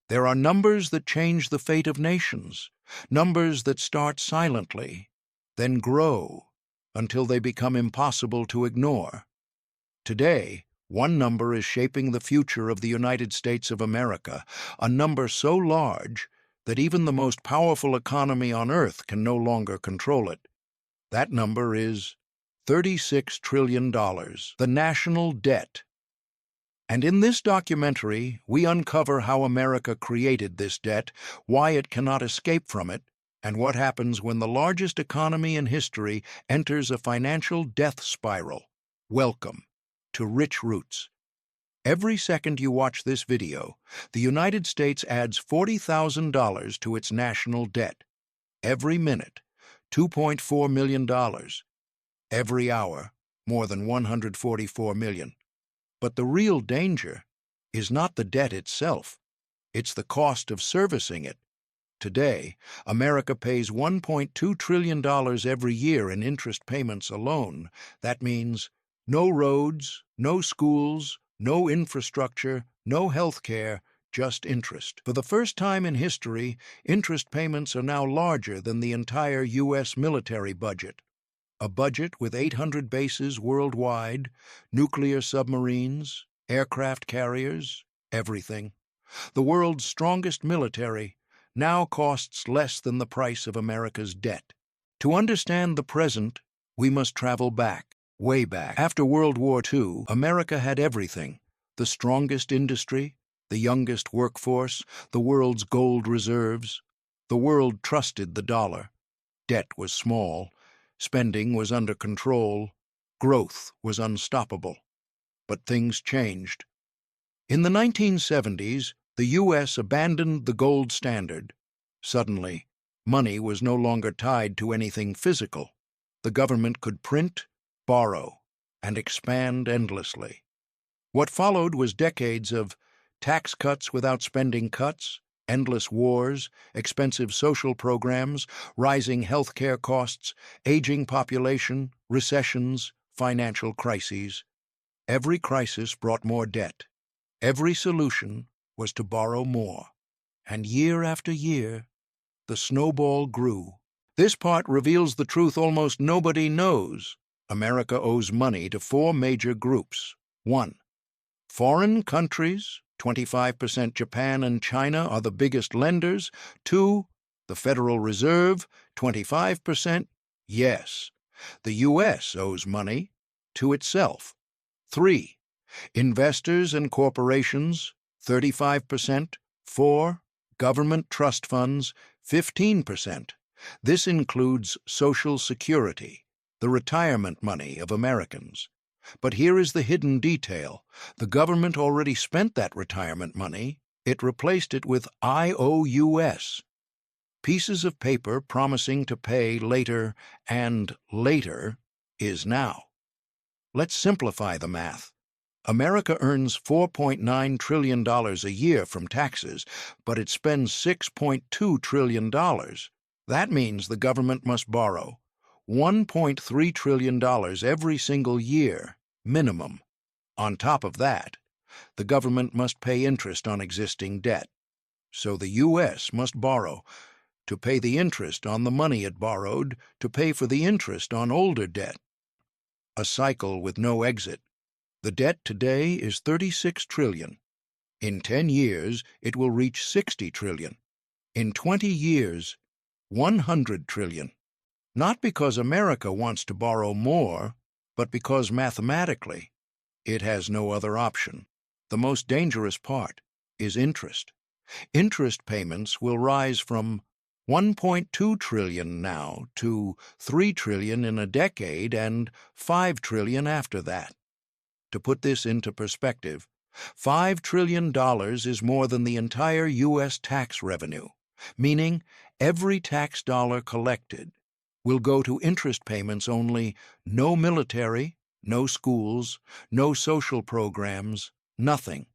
There are numbers that change the fate of nations, numbers that start silently, then grow until they become impossible to ignore. Today, one number is shaping the future of the United States of America, a number so large that even the most powerful economy on earth can no longer control it. That number is $36 trillion, the national debt. And in this documentary, we uncover how America created this debt, why it cannot escape from it, and what happens when the largest economy in history enters a financial death spiral. Welcome to Rich Roots. Every second you watch this video, the United States adds $40,000 to its national debt. Every minute, $2.4 million. Every hour, more than $144 million. But the real danger is not the debt itself. It's the cost of servicing it. Today, America pays $1.2 trillion every year in interest payments alone. That means no roads, no schools, no infrastructure, no health care, just interest. For the first time in history, interest payments are now larger than the entire U.S. military budget. A budget with 800 bases worldwide, nuclear submarines, aircraft carriers, everything. The world's strongest military now costs less than the price of America's debt. To understand the present, we must travel back, way back. After World War II, America had everything: the strongest industry, the youngest workforce, the world's gold reserves. The world trusted the dollar. Debt was small. Spending was under control, growth was unstoppable. But things changed. In the 1970s, the U.S. abandoned the gold standard. Suddenly, money was no longer tied to anything physical. The government could print, borrow, and expand endlessly. What followed was decades of tax cuts without spending cuts, endless wars, expensive social programs, rising health care costs, aging population, recessions, financial crises. Every crisis brought more debt. Every solution was to borrow more. And year after year, the snowball grew. This part reveals the truth almost nobody knows. America owes money to four major groups. 1. Foreign countries. 25% Japan and China are the biggest lenders. 2. The Federal Reserve, 25%. Yes, the U.S. owes money to itself. 3. Investors and corporations, 35%. 4. Government trust funds, 15%. This includes Social Security, the retirement money of Americans. But here is the hidden detail. The government already spent that retirement money. It replaced it with IOUs, pieces of paper promising to pay later, and later is now. Let's simplify the math. America earns $4.9 trillion a year from taxes, but it spends $6.2 trillion. That means the government must borrow $1.3 trillion every single year, minimum. On top of that, the government must pay interest on existing debt. So the U.S. must borrow to pay the interest on the money it borrowed to pay for the interest on older debt. A cycle with no exit. The debt today is $36 trillion. In 10 years, it will reach $60 trillion. In 20 years, $100 trillion. Not because America wants to borrow more, but because mathematically, it has no other option. The most dangerous part is interest. Interest payments will rise from $1.2 trillion now to $3 trillion in a decade and $5 trillion after that. To put this into perspective, $5 trillion is more than the entire U.S. tax revenue, meaning every tax dollar collected will go to interest payments only. No military, no schools, no social programs, nothing.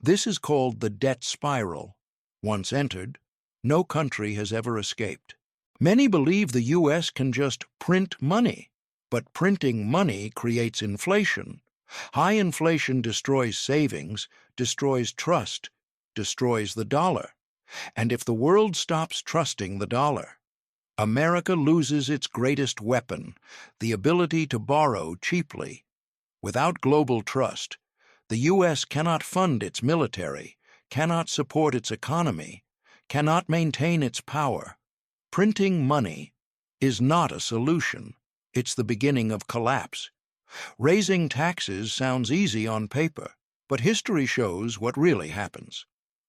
This is called the debt spiral. Once entered, no country has ever escaped. Many believe the U.S. can just print money, but printing money creates inflation. High inflation destroys savings, destroys trust, destroys the dollar. And if the world stops trusting the dollar, America loses its greatest weapon, the ability to borrow cheaply. Without global trust, the U.S. cannot fund its military, cannot support its economy, cannot maintain its power. Printing money is not a solution. It's the beginning of collapse. Raising taxes sounds easy on paper, but history shows what really happens.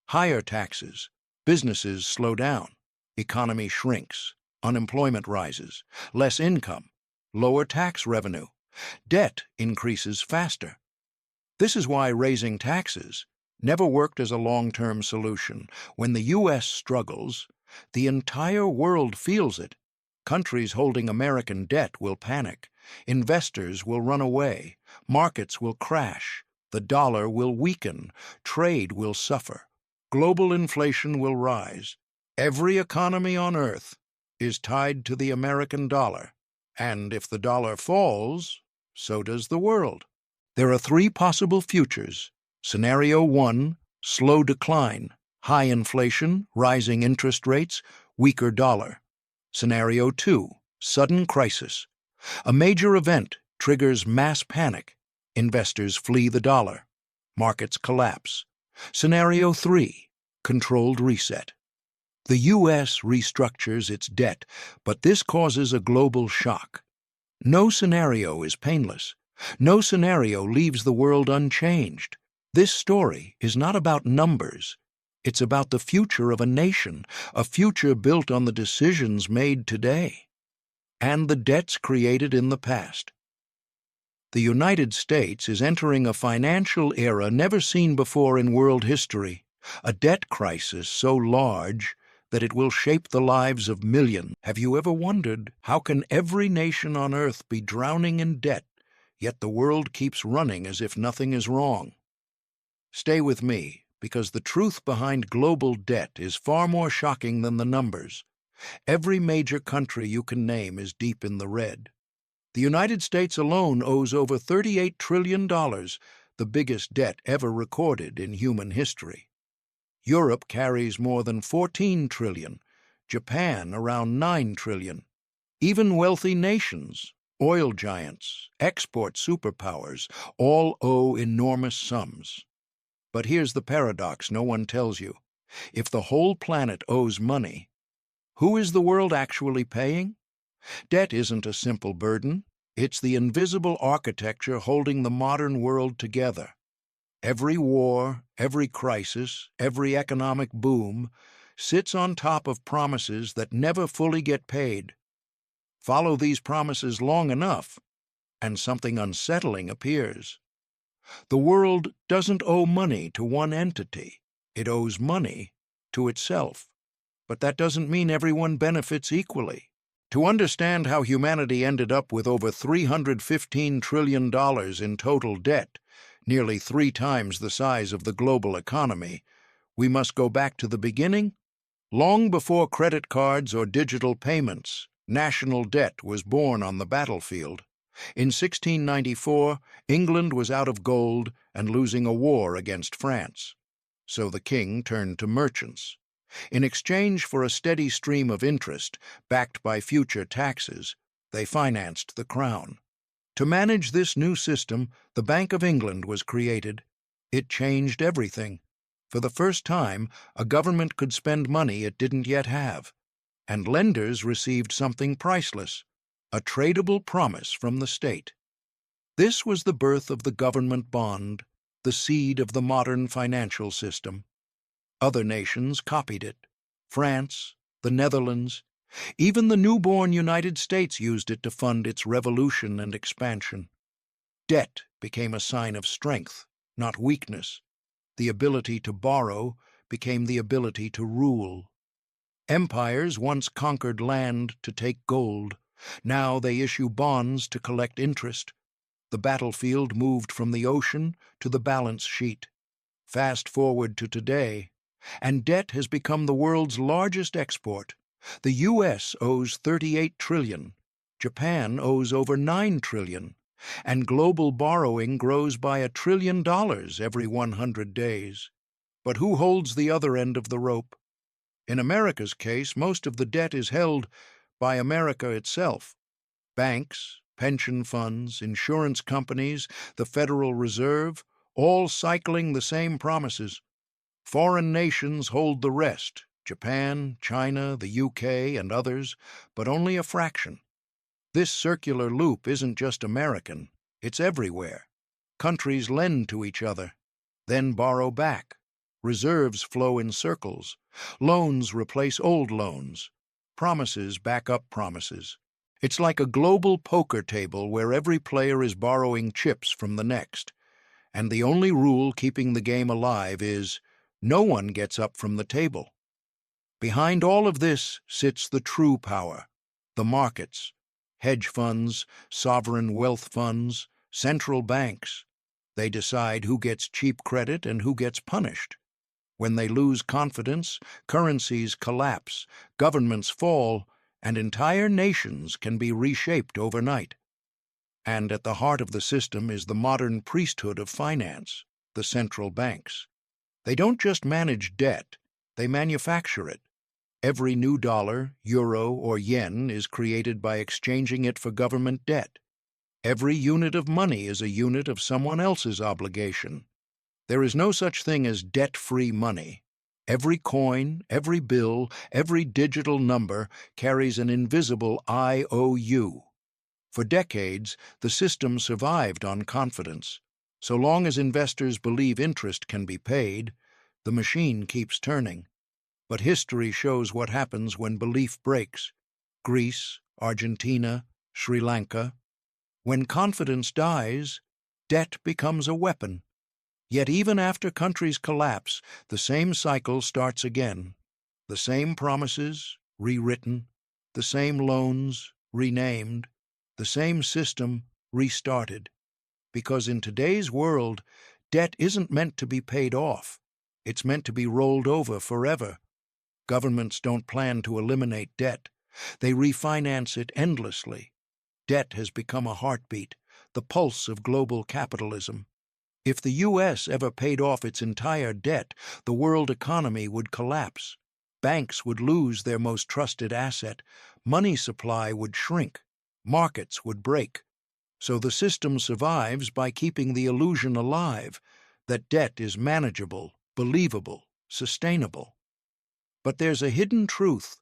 Higher taxes, businesses slow down, economy shrinks, unemployment rises, less income, lower tax revenue, debt increases faster. This is why raising taxes never worked as a long-term solution. When the U.S. struggles, the entire world feels it. Countries holding American debt will panic. Investors will run away. Markets will crash. The dollar will weaken. Trade will suffer. Global inflation will rise. Every economy on Earth is tied to the American dollar. And if the dollar falls, so does the world. There are three possible futures. Scenario 1, slow decline, high inflation, rising interest rates, weaker dollar. Scenario 2, sudden crisis. A major event triggers mass panic. Investors flee the dollar. Markets collapse. Scenario 3, controlled reset. The U.S. restructures its debt, but this causes a global shock. No scenario is painless. No scenario leaves the world unchanged. This story is not about numbers. It's about the future of a nation, a future built on the decisions made today and the debts created in the past. The United States is entering a financial era never seen before in world history, a debt crisis so large that it will shape the lives of millions. Have you ever wondered, how can every nation on earth be drowning in debt, yet the world keeps running as if nothing is wrong? Stay with me, because the truth behind global debt is far more shocking than the numbers. Every major country you can name is deep in the red. The United States alone owes over $38 trillion, the biggest debt ever recorded in human history. Europe carries more than $14 trillion, Japan around $9 trillion. Even wealthy nations, oil giants, export superpowers, all owe enormous sums. But here's the paradox no one tells you. If the whole planet owes money, who is the world actually paying? Debt isn't a simple burden. It's the invisible architecture holding the modern world together. Every war, every crisis, every economic boom sits on top of promises that never fully get paid. Follow these promises long enough, and something unsettling appears. The world doesn't owe money to one entity. It owes money to itself. But that doesn't mean everyone benefits equally. To understand how humanity ended up with over $315 trillion in total debt, nearly 3 times the size of the global economy, we must go back to the beginning. Long before credit cards or digital payments, national debt was born on the battlefield. In 1694, England was out of gold and losing a war against France. So the king turned to merchants. In exchange for a steady stream of interest, backed by future taxes, they financed the crown. To manage this new system, the Bank of England was created. It changed everything. For the first time, a government could spend money it didn't yet have. And lenders received something priceless, a tradable promise from the state. This was the birth of the government bond, the seed of the modern financial system. Other nations copied it. France, the Netherlands, even the newborn United States used it to fund its revolution and expansion. Debt became a sign of strength, not weakness. The ability to borrow became the ability to rule. Empires once conquered land to take gold. Now they issue bonds to collect interest. The battlefield moved from the ocean to the balance sheet. Fast forward to today, and debt has become the world's largest export. The U.S. owes $38 trillion, Japan owes over $9 trillion, and global borrowing grows by $1 trillion every 100 days. But who holds the other end of the rope? In America's case, most of the debt is held by America itself. Banks, pension funds, insurance companies, the Federal Reserve, all cycling the same promises. Foreign nations hold the rest, Japan, China, the UK, and others, but only a fraction. This circular loop isn't just American, it's everywhere. Countries lend to each other, then borrow back. Reserves flow in circles. Loans replace old loans. Promises back up promises. It's like a global poker table where every player is borrowing chips from the next. And the only rule keeping the game alive is no one gets up from the table. Behind all of this sits the true power, the markets, hedge funds, sovereign wealth funds, central banks. They decide who gets cheap credit and who gets punished. When they lose confidence, currencies collapse, governments fall, and entire nations can be reshaped overnight. And at the heart of the system is the modern priesthood of finance, the central banks. They don't just manage debt, they manufacture it. Every new dollar, euro, or yen is created by exchanging it for government debt. Every unit of money is a unit of someone else's obligation. There is no such thing as debt-free money. Every coin, every bill, every digital number carries an invisible IOU. For decades, the system survived on confidence. So long as investors believe interest can be paid, the machine keeps turning. But history shows what happens when belief breaks. Greece, Argentina, Sri Lanka. When confidence dies, debt becomes a weapon. Yet even after countries collapse, the same cycle starts again. The same promises, rewritten, the same loans, renamed, the same system, restarted. Because in today's world, debt isn't meant to be paid off. It's meant to be rolled over forever. Governments don't plan to eliminate debt. They refinance it endlessly. Debt has become a heartbeat, the pulse of global capitalism. If the U.S. ever paid off its entire debt, the world economy would collapse. Banks would lose their most trusted asset. Money supply would shrink. Markets would break. So the system survives by keeping the illusion alive that debt is manageable, believable, sustainable. But there's a hidden truth.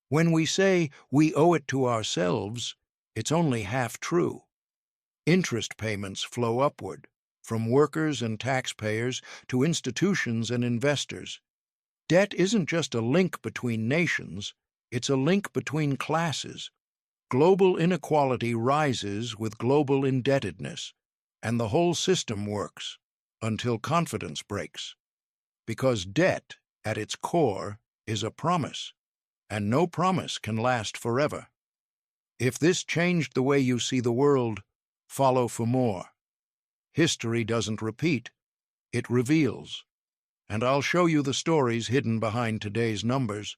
When we say we owe it to ourselves, it's only half true. Interest payments flow upward, from workers and taxpayers to institutions and investors. Debt isn't just a link between nations, it's a link between classes. Global inequality rises with global indebtedness, and the whole system works until confidence breaks. Because debt, at its core, is a promise, and no promise can last forever. If this changed the way you see the world, follow for more. History doesn't repeat, it reveals. And I'll show you the stories hidden behind today's numbers.